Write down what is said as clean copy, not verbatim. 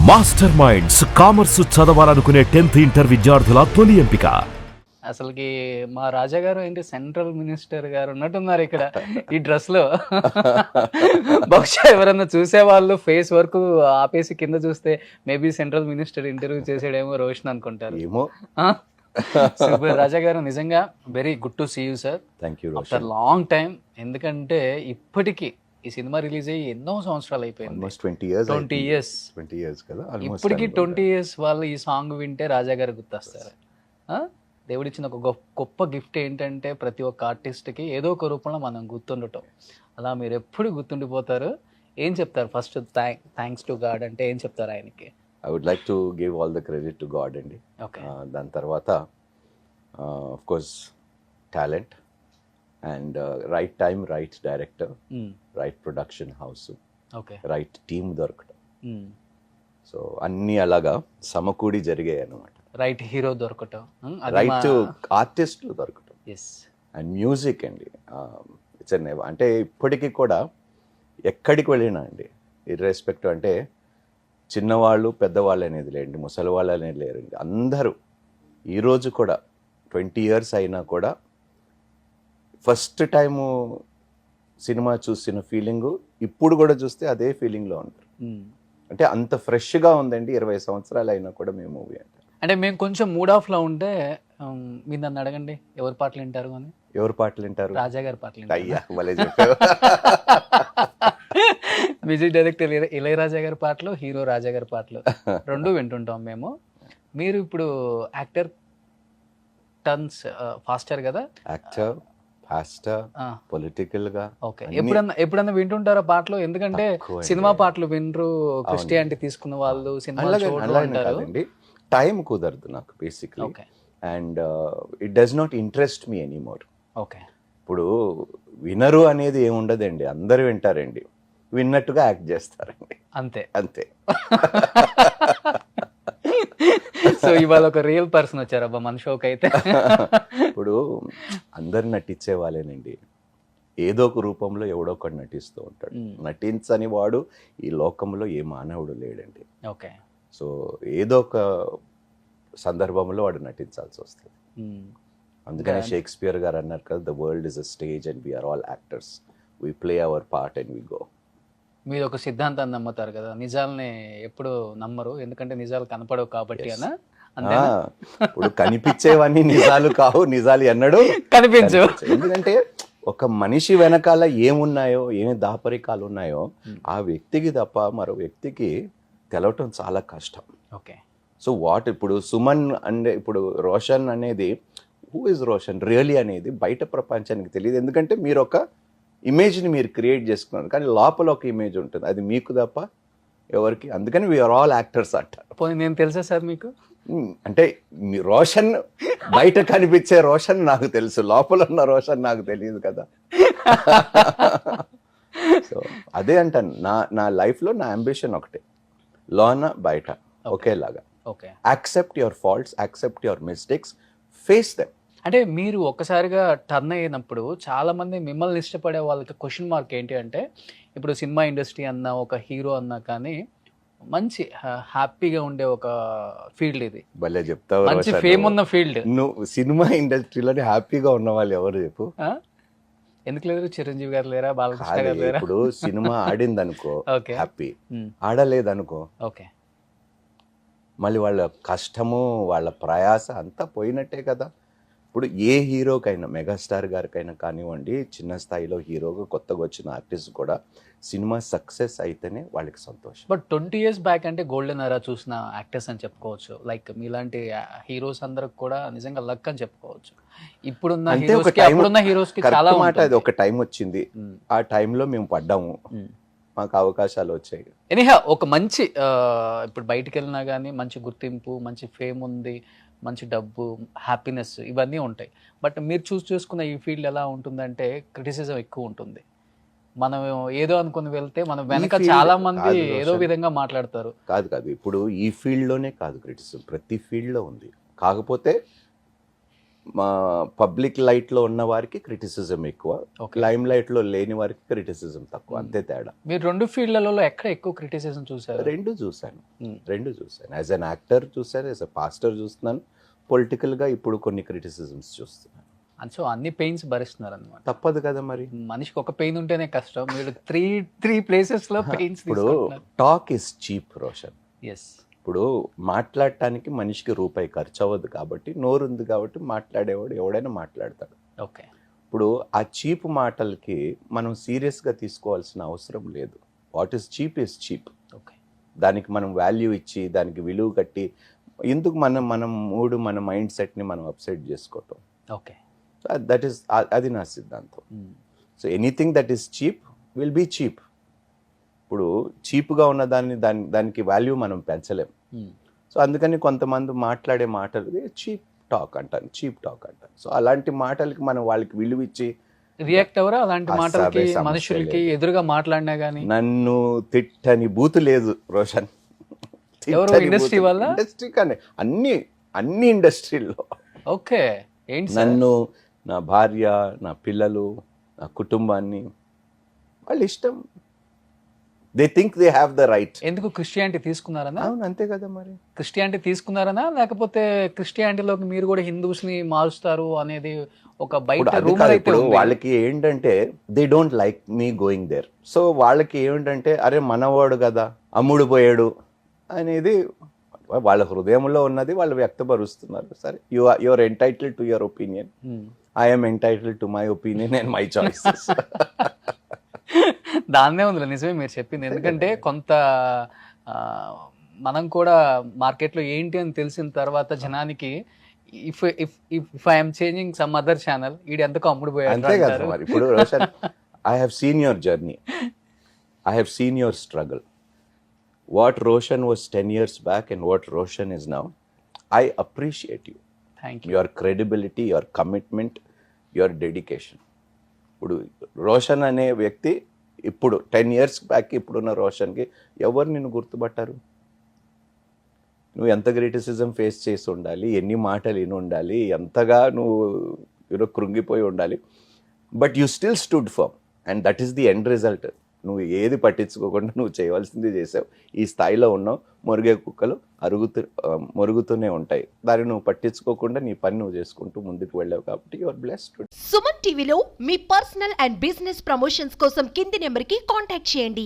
Master minds commerce చదవాలనుకునే 10th inter విద్యార్థుల తొలి ఎంపిక. అసలుకి మా రాజా గారు ఏంటి సెంట్రల్ మినిస్టర్ గారు ఉన్నట్టున్నారు ఇక్కడ ఈ డ్రెస్ లో. బహుశా ఎవరన్నా చూసే వాళ్ళు ఫేస్ వర్క్ ఆపేసి కింద చూస్తే మేబీ సెంట్రల్ మినిస్టర్ ఇంటర్వ్యూ చేసాడేమో రోషన్ అనుకుంటారు. ఏమో. సూపర్ రాజా గారు, నిజంగా very good to see you sir. Thank you after long time. ఎందుకంటే ఇప్పటికీ ఈ సినిమా రిలీజ్ అయ్యి ఎన్నో సంవత్సరాలు అయిపోయింది. ఆల్మోస్ట్ 20 years 20 years 20 years కదా. ఇప్పటికీ 20 years వాళ్ళు ఈ సాంగ్ వింటే రాజా గారు గుర్తొస్తారు. దేవుడిచ్చిన ఒక గొప్ప గిఫ్ట్ ఏంటంటే ప్రతి ఒక్క ఆర్టిస్ట్కి ఏదో ఒక రూపంలో మనం గుర్తుండటం. అలా మీరు ఎప్పుడు గుర్తుండిపోతారు. ఏం చెప్తారు ఫస్ట్? థ్యాంక్స్ టు గాడ్ అంటే ఏం చెప్తారు ఆయనకి? I would like to give all the credit to God అండి. ఓకే. దాని తర్వాత of course talent and right time, right director, right production house, okay, right team దొరకటం. సో అన్నీ అలాగా సమకూడి జరిగాయి అన్నమాట. రైట్ హీరో దొరకటం, రైట్ ఆర్టిస్టులు దొరకటం ఎస్, అండ్ మ్యూజిక్ అండి. ఇట్స్ అంటే ఇప్పటికీ కూడా ఎక్కడికి వెళ్ళినా అండి, ఇర్రెస్పెక్టివ్ అంటే చిన్నవాళ్ళు పెద్దవాళ్ళు అనేది లేండి, ముసలి వాళ్ళు అనేది లేరండి, అందరూ ఈరోజు కూడా 20 years అయినా కూడా ఫస్ట్ టైము సినిమా చూసిన ఫీలింగు ఇప్పుడు కూడా చూస్తే అదే ఫీలింగ్లో ఉంటారు. అంటే అంత ఫ్రెష్గా ఉందండి. 20 సంవత్సరాలు అయినా కూడా మేము మూవీ అంటే మేము కొంచెం మూడ్ ఆఫ్లో ఉంటే మీరు నన్ను అడగండి ఎవరి పాటలు వింటారు అని. ఎవరు పాటలు వింటారు? రాజా గారి పాటలు. అయ్యా భలే చెప్పారు. మ్యూజిక్ డైరెక్టర్ ఇళయరాజా గారి పాటలు, హీరో రాజా గారి పాటలు రెండు వింటుంటాం మేము. మీరు ఇప్పుడు యాక్టర్ టర్న్స్ ఫాస్టర్ కదా? యాక్టర్, ఫాస్టర్, పొలిటికల్ గా. ఓకే. ఎప్పుడన్నా వింటుంటారా పాటలు? ఎందుకంటే సినిమా పాటలు వినరు, క్రిస్టియానిటీ తీసుకున్న వాళ్ళు సినిమా చూడాలండి. టైం కుదరదు నాకు basically. And it does not interest me anymore. Okay. ఇప్పుడు వినరు అనేది ఏముండదండి, అందరు వింటారండి, విన్నట్టుగా యాక్ట్ చేస్తారండి, అంతే అంతే. సో ఇవాళ ఒక రియల్ పర్సన్ వచ్చారబ్బా మన షోకి అయితే. ఇప్పుడు అందరు నటించే వాళ్ళేనండి, ఏదో ఒక రూపంలో ఎవడో ఒకటి నటిస్తూ ఉంటాడు. నటించని వాడు ఈ లోకంలో ఏ మానవుడు లేడండి. ఓకే. సో ఏదో ఒక సందర్భంలో వాడు నటించాల్సి వస్తుంది. అందుకని షేక్స్పియర్ గారు అన్నారు కదా, the world is a stage and we are all actors, we play our part and we go. మీరు ఒక సిద్ధాంతాన్ని నమ్ముతారు కదా, నిజాలని ఎప్పుడు నమ్మరు ఎందుకంటే నిజాలు కనపడవు కాబట్టి అనా? ఇప్పుడు కనిపించేవన్నీ నిజాలు కావు, నిజాలు ఎన్నడూ కనిపించవు. ఎందుకంటే ఒక మనిషి వెనకాల ఏమున్నాయో, ఏమి దాపరికాలు ఉన్నాయో ఆ వ్యక్తికి తప్ప మరో వ్యక్తికి తెలవటం చాలా కష్టం. ఓకే. సో వాట్ ఇప్పుడు సుమన్ అంటే ఇప్పుడు రోషన్ అనేది, హూ ఇస్ రోషన్ రియలీ అనేది బయట ప్రపంచానికి తెలియదు. ఎందుకంటే మీరు ఒక ఇమేజ్ని మీరు క్రియేట్ చేసుకున్నారు, కానీ లోపల ఒక ఇమేజ్ ఉంటుంది, అది మీకు తప్ప ఎవరికి. అందుకని వీఆర్ ఆల్ యాక్టర్స్ అంటారు. పోనీ నేను తెలుసా సార్ మీకు? అంటే మీ రోషన్ బయట కనిపించే రోషన్ నాకు తెలుసు, లోపల ఉన్న రోషన్ నాకు తెలియదు కదా. సో అదే అంటాను, నా లైఫ్లో నా అంబిషన్ ఒకటే, లోన బయట ఒకేలాగా. Okay. Accept your faults, accept your mistakes, face them. అంటే మీరు ఒక్కసారిగా టర్న్ అయినప్పుడు చాలా మంది మిమ్మల్ని ఇష్టపడే వాళ్ళకి క్వశ్చన్ మార్క్ ఏంటి అంటే, ఇప్పుడు సినిమా ఇండస్ట్రీ అన్నా ఒక హీరో అన్నా కానీ మంచి హ్యాపీగా ఉండే ఒక ఫీల్డ్ ఇది. భలే చెప్తావు, మంచి ఫేమ్ ఉన్న ఫీల్డ్. నువ్వు సినిమా ఇండస్ట్రీలోనే హ్యాపీగా ఉన్న వాళ్ళు ఎవరు చెప్పు? ఎందుకు లేరు? చిరంజీవి గారు లేరా? బాలకృష్ణ గారు లేరా? ఇప్పుడు సినిమా ఆడింది అనుకో హ్యాపీ, ఆడలేదనుకో ఓకే, మళ్ళీ వాళ్ళ కష్టము వాళ్ళ ప్రయాస అంతా పోయినట్టే కదా. ఇప్పుడు ఏ హీరోకైనా, మెగాస్టార్ గారికైనా కానివ్వండి, చిన్న స్థాయిలో హీరోగా కొత్తగా వచ్చిన ఆర్టిస్ట్ కూడా సినిమా సక్సెస్ అయితేనే వాళ్ళకి సంతోషం. బట్ 20 years బ్యాక్ అంటే గోల్డెన్ ఎరా చూసిన యాక్టర్స్ అని చెప్పుకోవచ్చు. లైక్ మీలాంటి హీరోస్ అందరికి కూడా నిజంగా లక్ అని చెప్పుకోవచ్చు. ఇప్పుడున్న హీరోస్ కి చాలా మాట, అది ఒక టైం వచ్చింది, ఆ టైంలో మేము పడ్డాము, మాకు అవకాశాలు వచ్చాయి. ఎనీహా ఒక మంచి ఇప్పుడు బయటికి వెళ్ళినా కానీ మంచి గుర్తింపు, మంచి ఫేమ్ ఉంది, మంచి డబ్బు, హ్యాపీనెస్ ఇవన్నీ ఉంటాయి. బట్ మీరు చూసుకున్న ఈ ఫీల్డ్ ఎలా ఉంటుందంటే క్రిటిసిజం ఎక్కువ ఉంటుంది. మనం ఏదో అనుకుని వెళ్తే మనం వెనక చాలా మంది ఏదో విధంగా మాట్లాడతారు. కాదు ఇప్పుడు ఈ ఫీల్డ్లోనే కాదు క్రిటిసిజం, ప్రతి ఫీల్డ్లో ఉంది. కాకపోతే మా పబ్లిక్ లైట్లో ఉన్న వారికి క్రిటిసిజం ఎక్కువ, Okay. లైమ్ లైట్లో లేని వారికి క్రిటిసిజం తక్కువ, అంతే తేడా. మీరు 2 ఫీల్డ్లలో ఎక్కడ ఎక్కువ క్రిటిసిజం చూసారు? రెండు చూశాను. యాజ్ అన్ యాక్టర్ చూశాను, యాజ్ అ పాస్టర్ చూస్తున్నాను, పొలిటికల్గా ఇప్పుడు కొన్ని క్రిటిసిజమ్స్ చూస్తున్నాను. సో అన్ని పెయిన్స్ భరిస్తున్నారు అనమాట. తప్పదు కదా మరి. మనిషికి ఒక పెయిన్ ఉంటేనే కష్టం, మీరు త్రీ ప్లేసెస్ లో పెయిన్స్ ఇప్పుడు talk is cheap Roshan. Yes. ఇప్పుడు మాట్లాడటానికి మనిషికి రూపాయి ఖర్చు అవ్వదు కాబట్టి, నోరు ఉంది కాబట్టి మాట్లాడేవాడు ఎవడైనా మాట్లాడతాడు. ఓకే. ఇప్పుడు ఆ చీప్ మాటలకి మనం సీరియస్గా తీసుకోవాల్సిన అవసరం లేదు. What is cheap is cheap. Okay. దానికి మనం వాల్యూ ఇచ్చి దానికి విలువ కట్టి ఎందుకు మన మన మైండ్ సెట్ని మనం అప్సెట్ చేసుకోవటం. ఓకే. దట్ ఈస్, అది నా సిద్ధాంతం. So anything that is cheap will be cheap. ఇప్పుడు చీప్గా ఉన్న దానికి వాల్యూ మనం పెంచలేం. సో అందుకని కొంతమంది మాట్లాడే మాటలు చీప్ టాక్ అంటాను. సో అలాంటి మాటలకి మనం వాళ్ళకి విలువ ఇచ్చి రియాక్ట్ ఎవరా అలాంటి మాటలకి? మనుషులకి ఎదురుగా మాట్లాడినా గానీ నన్ను తిట్టని బూతు లేదు రోషన్. ఎవరు? ఇండస్ట్రీ వల్ల? ఇండస్ట్రీ కానీ అన్ని ఇండస్ట్రీల్లో. ఓకే. ఏంటి నన్ను, నా భార్య, నా పిల్లలు, నా కుటుంబాన్ని వాళ్ళ ఇష్టం. They think they have the right. ఎందుకు? క్రిస్టియానిటీ తీసుకున్నారనా? అవును, అంతే కదా మరి. క్రిస్టియానిటీ తీసుకున్నారనా, లేకపోతే క్రిస్టియానిటీలోకి మీరు కూడా హిందూస్ ని మారుస్తారు అనేది ఒక బయట రూమర్ అయితే ఇప్పుడు ఉంది. వాళ్ళకి ఏంటంటే they don't like me going there. So వాళ్ళకి ఏమిటంటే అరే మనవాడు కదా, అమ్ముడు పోయాడు అనేది వాళ్ళ హృదయంలో ఉన్నది వాళ్ళు వ్యక్తపరుస్తున్నారు. సరే, you are entitled to your opinion. I'm entitled to my opinion and my choices. దాన్నే ఉంది, నిజమే మీరు చెప్పింది. ఎందుకంటే కొంత మనం కూడా మార్కెట్లో ఏంటి అని తెలిసిన తర్వాత జనానికి if I'm changing some other channel ఈడు ఎంతకు అమ్ముడు అంతే కదా పోయాడు. మరి. ఇప్పుడు Roshan, I have seen your journey, I have seen your struggle. What Roshan was 10 years back and what Roshan is now, I appreciate you. Thank you. Your credibility, your commitment, your dedication. ఇప్పుడు రోషన్ అనే వ్యక్తి ఇప్పుడు 10 years back ఇప్పుడున్న రోషన్కి ఎవరు నిన్ను గుర్తుపట్టారు? నువ్వు ఎంత criticism face చేసి ఉండాలి, ఎన్ని మాటలు విని ఉండాలి, ఎంతగా నువ్వు కృంగిపోయి ఉండాలి. But you still stood firm and that is the end result. నువ్వు ఏది పట్టించుకోకుండా నువ్వు చేయవలసింది చేసావు. ఈ స్థాయిలో ఉన్నావు. మొరిగే కుక్కలు మొరుగుతూనే ఉంటాయి. దాన్ని నువ్వు పట్టించుకోకుండా నీ పని నువ్వు చేసుకుంటూ ముందుకు వెళ్ళావు కాబట్టి యు ఆర్ బ్లెస్డ్. సుమన్ టీవీలో మీ పర్సనల్ అండ్ బిజినెస్ ప్రమోషన్స్ కోసం కింది నెంబర్కి కాంటాక్ట్ చేయండి.